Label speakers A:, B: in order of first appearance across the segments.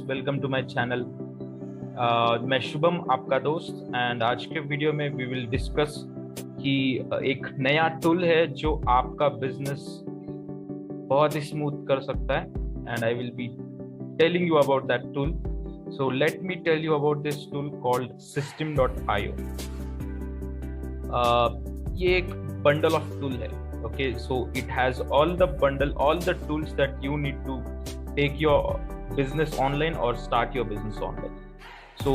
A: Welcome to my channel. मैं शुभम, आपका दोस्त। एंड आज के वीडियो में वी विल डिस्कस कि एक नया टूल है जो आपका बिजनेस बहुत ही स्मूथ कर सकता है। And I will be telling you about that tool. So let me tell you about this tool called System.io। ये एक bundle of tool है। Okay, so it has all the tools that you need to take your business online or start your business online. So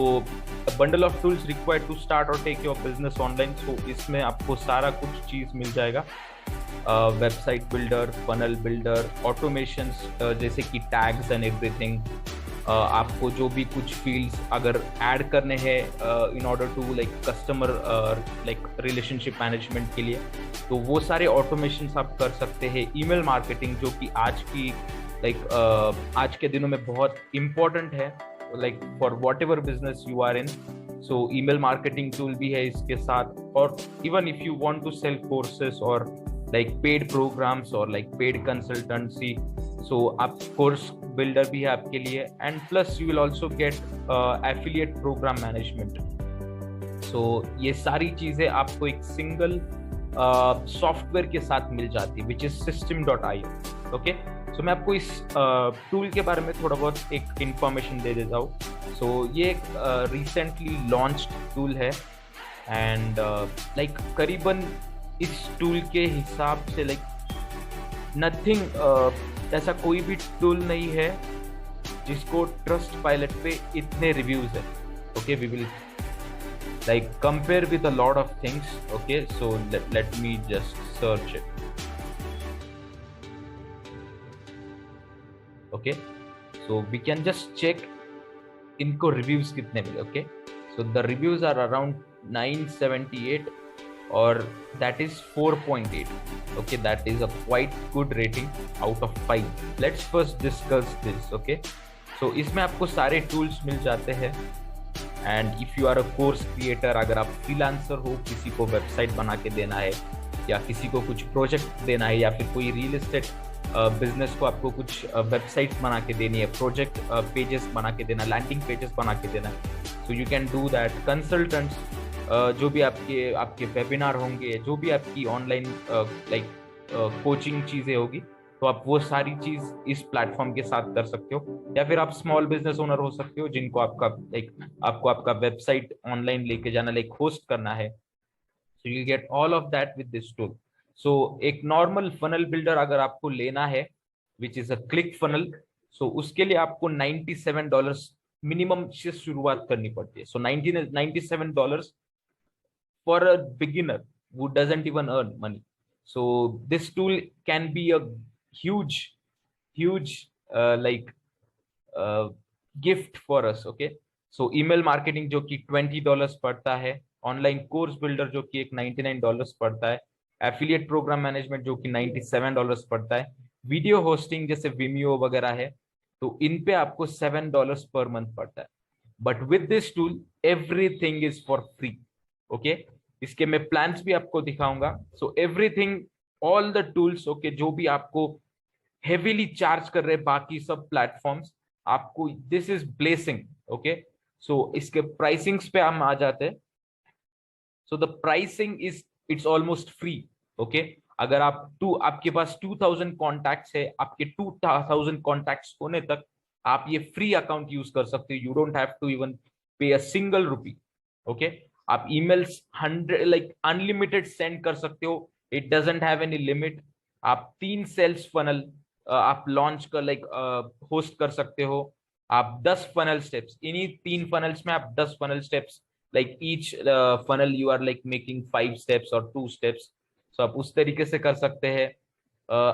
A: a bundle of tools required to start or take your business online. So इसमें आपको सारा कुछ चीज मिल जाएगा। Website builder, funnel builder, automations जैसे कि tags and everything. आपको जो भी कुछ फील्ड्स अगर ऐड करने हैं in order to like customer like relationship management के लिए, तो वो सारे ऑटोमेशंस आप कर सकते हैं। ईमेल मार्केटिंग जो कि आज के दिनों में बहुत इम्पोर्टेंट है, like for whatever business you are in. So email marketing tool भी है इसके साथ। और even if you want to sell courses और लाइक पेड प्रोग्राम्स और लाइक पेड कंसल्टेंसी, सो आप कोर्स बिल्डर भी है आपके लिए। And plus you will also get affiliate program management. So ये सारी चीजें आपको एक सिंगल सॉफ्टवेयर के साथ मिल जाती है, विच इज System.io। ओके, सो मैं आपको इस टूल के बारे में थोड़ा बहुत एक इंफॉर्मेशन दे देता हूँ। सो ये एक रिसेंटली लॉन्च्ड टूल है। एंड लाइक करीबन इस टूल के हिसाब से लाइक नथिंग, ऐसा कोई भी टूल नहीं है जिसको ट्रस्ट पायलट पे इतने रिव्यूज है। Okay, we will like compare with a lot of things. Okay, so let me just search it. Okay, so we can just check इनको reviews कितने मिले। Okay, so the reviews are around 978 और that is 4.8. Okay, that is a quite good rating out of 5. Let's first discuss this. Okay, so इसमें आपको सारे tools मिल जाते हैं। And if you are a course creator, अगर आप freelancer हो, किसी को वेबसाइट बना के देना है या किसी को कुछ प्रोजेक्ट देना है या फिर कोई रियल एस्टेट बिजनेस को आपको कुछ वेबसाइट बना के देनी है, प्रोजेक्ट पेजेस बना के देना, लैंडिंग पेजेस बना के देना, so you can do that. Consultants, जो भी आपके वेबिनार होंगे, जो भी आपकी ऑनलाइन लाइक कोचिंग चीज़ें होगी, तो आप वो सारी चीज इस प्लेटफॉर्म के साथ कर सकते हो। या फिर आप स्मॉल बिजनेस ओनर हो सकते हो जिनको आपको आपका वेबसाइट ऑनलाइन लेके जाना, लाइक होस्ट करना है। So you get all of that with this tool. So एक नॉर्मल फनल बिल्डर अगर आपको लेना है, which is a click funnel, so उसके लिए आपको $97 मिनिमम से शुरुआत करनी पड़ती है। सो $97 for a beginner who doesn't even earn money. So this tool can be a huge gift for us. Okay, so email marketing जो कि $20 पड़ता है, ऑनलाइन कोर्स बिल्डर जो कि एक $99 पड़ता है, एफिलिएट प्रोग्राम मैनेजमेंट जो कि $97 पड़ता है, वीडियो होस्टिंग जैसे Vimeo वगैरह है, तो इन पे आपको $7 पर मंथ पड़ता है। But with this tool everything is for free. Okay, इसके मैं प्लान्स भी आपको दिखाऊंगा। So everything, all the tools, okay, जो भी आपको हेवीली चार्ज कर रहे बाकी सब प्लेटफॉर्म्स, आपको दिस इज ब्लेसिंग। ओके, सो इसके प्राइसिंग्स पे हम आ जाते हैं। So the pricing is it's almost free. Okay, अगर आपके पास 2000 कॉन्टैक्ट्स है, आपके 2000 कॉन्टैक्ट्स होने तक आप ये फ्री अकाउंट यूज कर सकते हो। You don't have to even pay a single rupee. Okay, आप ईमेल्स 100 लाइक अनलिमिटेड सेंड कर सकते हो। It doesn't have any limit. आप 3 सेल्स फनल आप लॉन्च कर लाइक होस्ट कर सकते हो। आप 10 फनल स्टेप्स, इन्हीं 3 फनल्स में आप 10 funnel steps, like each funnel you are like making 5 steps और 2 स्टेप्स। सो आप उस तरीके से कर सकते हैं।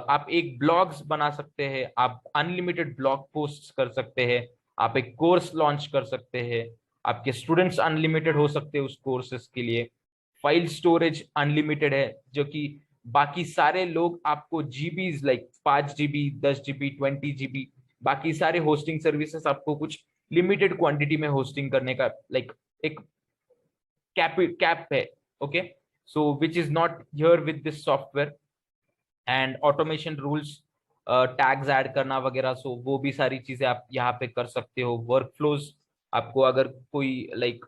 A: आप एक ब्लॉग्स बना सकते हैं, आप अनलिमिटेड ब्लॉग पोस्ट कर सकते हैं, आप एक कोर्स लॉन्च कर सकते हैं, आपके स्टूडेंट्स अनलिमिटेड हो सकते हैं उस कोर्सेस के लिए। फाइल स्टोरेज अनलिमिटेड है, जो कि बाकी सारे लोग आपको GBs like 5 GB, 10 GB, 20 GB, बाकी सारे होस्टिंग सर्विसेज आपको कुछ लिमिटेड क्वांटिटी में होस्टिंग करने का लाइक एक कैप है। Okay, so which is not here with this software. And automation rules, tags add करना वगैरह, सो वो भी सारी चीजें आप यहाँ पे कर सकते हो। वर्क फ्लोज, आपको अगर कोई लाइक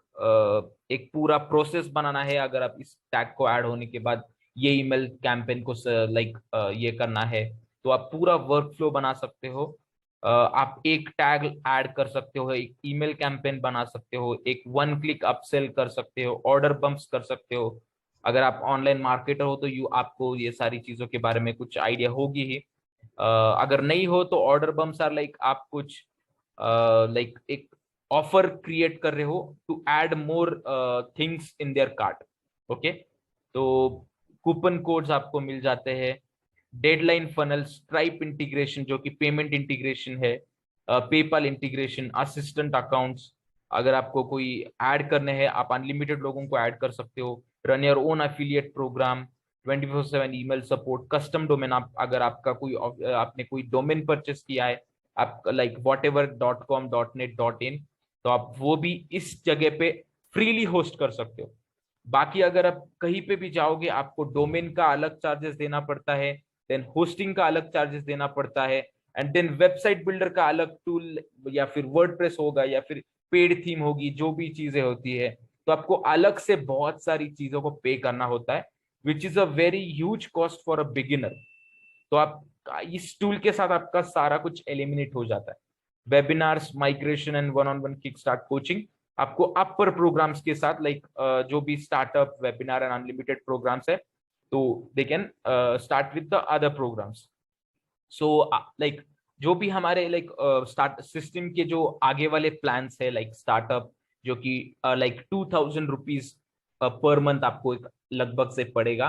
A: एक पूरा प्रोसेस बनाना है, अगर आप इस टैग को ऐड होने के बाद ये ईमेल कैंपेन को लाइक ये करना है, तो आप पूरा वर्क फ्लो बना सकते हो। आप एक टैग ऐड कर सकते हो, एक ईमेल कैंपेन बना सकते हो, एक वन क्लिक अपसेल कर सकते हो, ऑर्डर बम्प्स कर सकते हो। अगर आप ऑनलाइन मार्केटर हो तो यू आपको ये सारी चीजों के बारे में कुछ आइडिया होगी ही। अगर नहीं हो तो ऑर्डर बम्प्स आर लाइक आप कुछ लाइक एक ऑफर क्रिएट कर रहे हो to add more things in their cart. Okay, तो कूपन कोड्स आपको मिल जाते हैं। डेडलाइन फनल, स्ट्राइप इंटीग्रेशन जो कि पेमेंट इंटीग्रेशन है, पेपाल इंटीग्रेशन, असिस्टेंट अकाउंट्स। अगर आपको कोई ऐड करने हैं, आप अनलिमिटेड लोगों को ऐड कर सकते हो। Run your own affiliate program, 24/7 email support, custom domain. आप अगर आपका कोई आपने कोई डोमेन परचेस किया है, आप लाइक whatever.com.net.in, तो आप वो भी इस जगह पे फ्रीली होस्ट कर सकते हो। बाकी अगर आप कहीं पे भी जाओगे, आपको डोमेन का अलग चार्जेस देना पड़ता है, देन होस्टिंग का अलग चार्जेस देना पड़ता है, एंड देन वेबसाइट बिल्डर का अलग टूल, या फिर वर्डप्रेस होगा, या फिर पेड थीम होगी, जो भी चीजें होती है, तो आपको अलग से बहुत सारी चीजों को पे करना होता है, which is a very huge cost for a beginner. तो आप इस टूल के साथ आपका सारा कुछ एलिमिनेट हो जाता है। Webinars, migration and one on one kick start coaching, आपको अपर प्रोग्राम्स के साथ लाइक जो भी startup webinar and unlimited programs है, तो they can start with the other programs. So like जो भी हमारे लाइक स्टार्ट सिस्टम के जो आगे वाले प्लान्स है, लाइक स्टार्टअप जो कि लाइक ₹2000 पर मंथ आपको एक लगभग से पड़ेगा।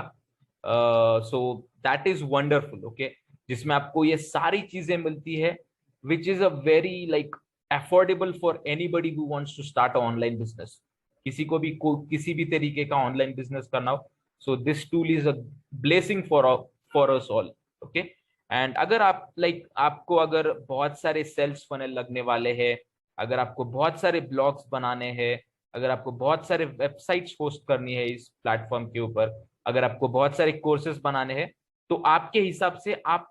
A: So that is wonderful. Okay, जिसमें आपको ये सारी चीजें मिलती है, which is a very like affordable for anybody who wants to start online business. किसी को भी किसी भी तरीके का ऑनलाइन बिजनेस करना हो, so this tool is a blessing for us all. Okay, and अगर आप लाइक आपको अगर बहुत सारे सेल्स फनल लगने वाले हैं, अगर आपको बहुत सारे ब्लॉग्स बनाने हैं, अगर आपको बहुत सारे वेबसाइट्स होस्ट करनी है इस प्लेटफॉर्म के ऊपर, अगर आपको बहुत सारे कोर्सेज बनाने हैं, तो आपके हिसाब से आप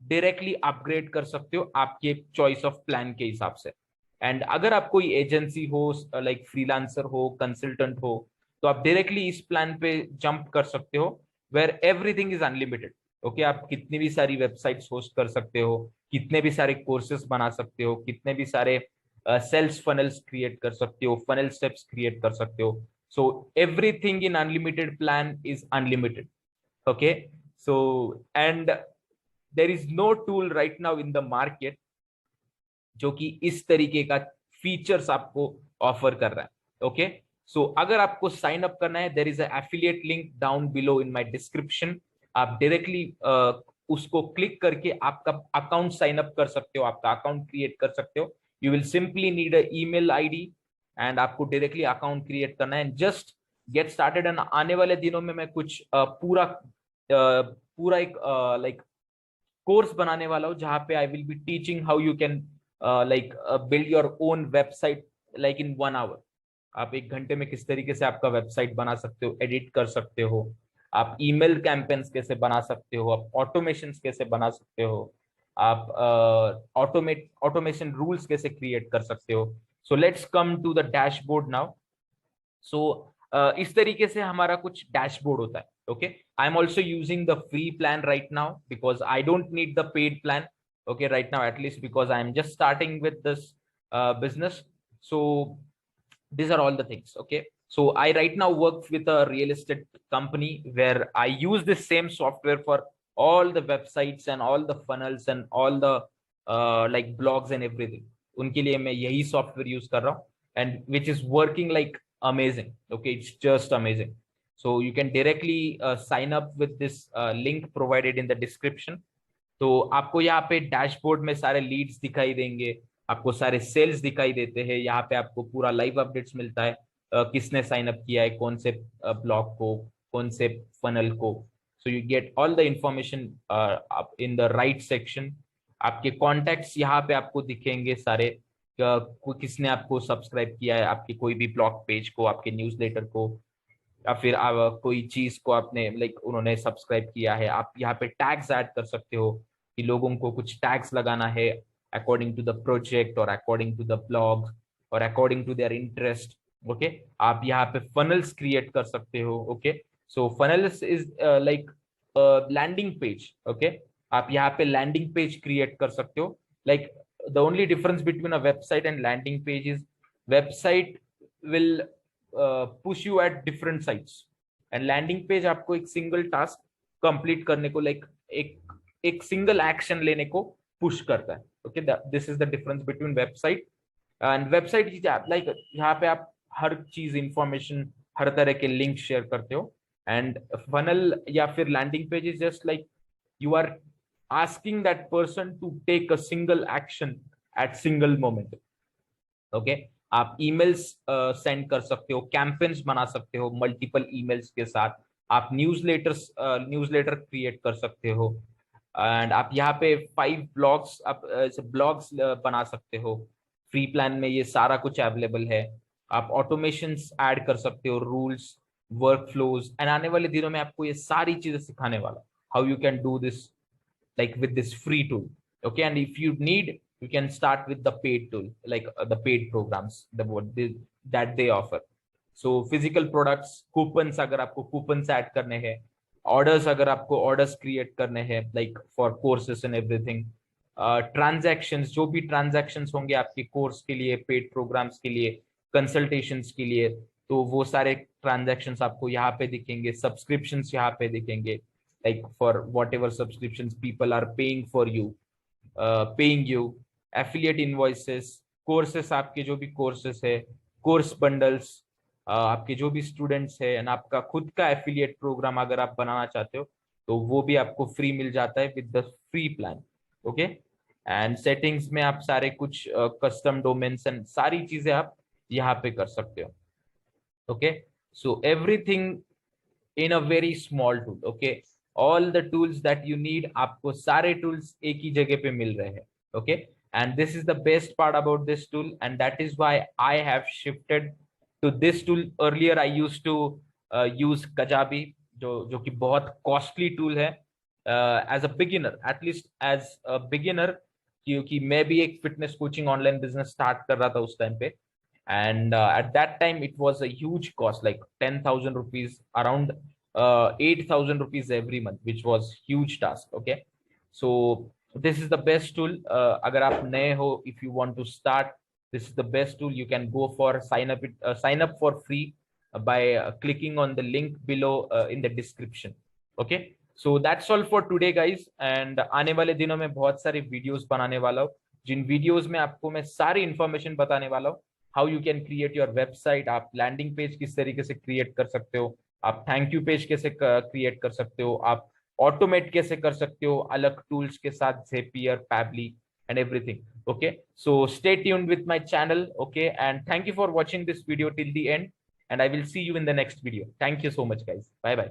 A: डायरेक्टली अपग्रेड कर सकते हो आपके चॉइस ऑफ प्लान के हिसाब से। एंड अगर आप कोई एजेंसी हो, लाइक फ्रीलांसर हो, कंसल्टेंट हो, तो आप डायरेक्टली इस प्लान पे जंप कर सकते हो, where everything is unlimited. Okay, आप कितनी भी सारी वेबसाइट्स होस्ट कर सकते हो, कितने भी सारे कोर्सेज बना सकते हो, कितने भी सारे सेल्स फनल्स क्रिएट कर सकते हो, फनल स्टेप्स क्रिएट कर सकते हो। So everything in unlimited plan is unlimited. Okay, so and there is no tool right now in the market जो कि इस तरीके का फीचर्स आपको ऑफर कर रहा है। ओके, सो अगर आपको साइन अप करना है, there is affiliate link down below in my description. आप डायरेक्टली उसको क्लिक करके आपका अकाउंट साइन अप कर सकते हो, आपका अकाउंट क्रिएट कर सकते हो। You will simply need a email ID, and आपको डायरेक्टली अकाउंट क्रिएट करना है, जस्ट गेट स्टार्टेड। एंड आने वाले दिनों में मैं कुछ पूरा एक लाइक कोर्स बनाने वाला हूँ, जहाँ पे I will be teaching how you can like build your own website like in 1 hour. आप 1 घंटे में किस तरीके से आपका वेबसाइट बना सकते हो, एडिट कर सकते हो, आप ईमेल कैंपेन्स कैसे बना सकते हो, आप ऑटोमेशन कैसे बना सकते हो, आप ऑटोमेशन रूल्स कैसे क्रिएट कर सकते हो। So let's come to the dashboard now. So इस तरीके से हमारा कुछ डैशबोर्ड होता है। Okay, I am also using the free plan right now because I don't need the paid plan. Okay, right now, at least because I am just starting with this business. So these are all the things. Okay, so I right now work with a real estate company where I use this same software for all the websites and all the funnels and all the like blogs and everything. उनके लिए मैं यही software use कर रहा हूँ, and which is working like amazing. Okay, it's just amazing. So you can directly sign up with this link provided in the description. तो आपको यहाँ पे डैशबोर्ड में सारे लीड्स दिखाई देंगे, आपको सारे सेल्स दिखाई देते हैं, यहाँ पे आपको पूरा लाइव अपडेट्स मिलता है, किसने साइन अप किया है, कौन से ब्लॉग को, कौन से फनल को। सो you get all the information in the right section. आपके कॉन्टेक्ट्स यहाँ पे आपको दिखेंगे सारे, किसने आपको सब्सक्राइब किया है, आपके कोई भी ब्लॉग पेज को, आपके न्यूज़लेटर को, या फिर कोई चीज को आपने लाइक उन्होंने सब्सक्राइब किया है। आप यहाँ पे टैग्स ऐड कर सकते हो, कि लोगों को कुछ टैग्स लगाना है अकॉर्डिंग टू द प्रोजेक्ट और अकॉर्डिंग टू द ब्लॉग और according to their interest. Okay, आप यहाँ पे फनल्स क्रिएट कर सकते हो। Okay, so funnels is like landing page. Okay, आप यहाँ पे लैंडिंग पेज क्रिएट कर सकते हो। Like the only difference between a website and landing page is website will push you at different sites and landing page आपको एक single task complete करने को, लाइक एक एक सिंगल एक्शन लेने को पुश करता है। Okay, this is the difference between website and website is like यहाँ पे आप हर चीज इंफॉर्मेशन, हर तरह के लिंक शेयर करते हो। एंड फनल या फिर landing page is just like you are asking that person to take a single action at single moment। Okay, आप ईमेल्स सेंड कर सकते हो, कैंपेन्स बना सकते हो मल्टीपल ईमेल्स के साथ, आप न्यूज़लेटर क्रिएट कर सकते हो एंड आप यहाँ पे 5 ब्लॉग्स आप ब्लॉग्स बना सकते हो। फ्री प्लान में ये सारा कुछ अवेलेबल है। आप ऑटोमेशंस ऐड कर सकते हो, रूल्स, वर्क फ्लोज, एंड आने वाले दिनों में आपको ये सारी चीजें सिखाने वाला how you can do this like with this free tool। Okay, and if you need, you can start with the paid tool, like the paid programs that they offer। so physical products, coupons अगर आपको coupons add करने हैं, orders अगर आपको orders create करने हैं like for courses and everything, transactions, जो भी transactions होंगे आपके कोर्स के लिए, पेड प्रोग्राम्स के लिए, कंसल्टेशंस के लिए, तो वो सारे ट्रांजैक्शंस आपको यहाँ पे दिखेंगे। सब्सक्रिप्शंस यहाँ पे दिखेंगे, like for whatever subscriptions people are paying you, affiliate invoices, courses, आपके जो भी courses है, course bundles, आपके जो भी स्टूडेंट्स है, एंड आपका खुद का एफिलिएट प्रोग्राम अगर आप बनाना चाहते हो तो वो भी आपको फ्री मिल जाता है with the free plan. Okay, and settings में आप सारे कुछ कस्टम डोमेन्स एंड सारी चीजें आप यहाँ पे कर सकते हो। Okay, so everything in a very small tool. Okay, all the tools that you need, आपको सारे टूल्स एक ही जगह पे मिल रहे हैं। Okay, and this is the best part about this tool and that is why I have shifted to this tool. Earlier I used to use Kajabi, जो कि बहुत कॉस्टली टूल है as a beginner, at least as a beginner, क्योंकि मैं भी एक fitness coaching online business start कर रहा था उस टाइम पे, and at that time it was a huge cost, like 10,000 rupees, around 8,000 rupees every month, which was huge task। okay, so this is the best tool। अगर आप नए हो, if you want to start, this is the best tool। you can go for sign up for free by clicking on the link below in the description। okay, so that's all for today guys, and आने वाले दिनों में बहुत सारे videos बनाने वाला हूँ, जिन videos में आपको मैं सारी इंफॉर्मेशन बताने वाला हूँ। How you can create your website, आप लैंडिंग पेज किस तरीके से क्रिएट कर सकते हो, आप थैंक यू पेज कैसे क्रिएट कर सकते हो, आप ऑटोमेट कैसे कर सकते हो अलग टूल्स के साथ, Zapier, Pabbly and everything। okay, so stay tuned with my channel। okay, and thank you for watching this video till the end, and I will see you in the next video। thank you so much guys, bye bye।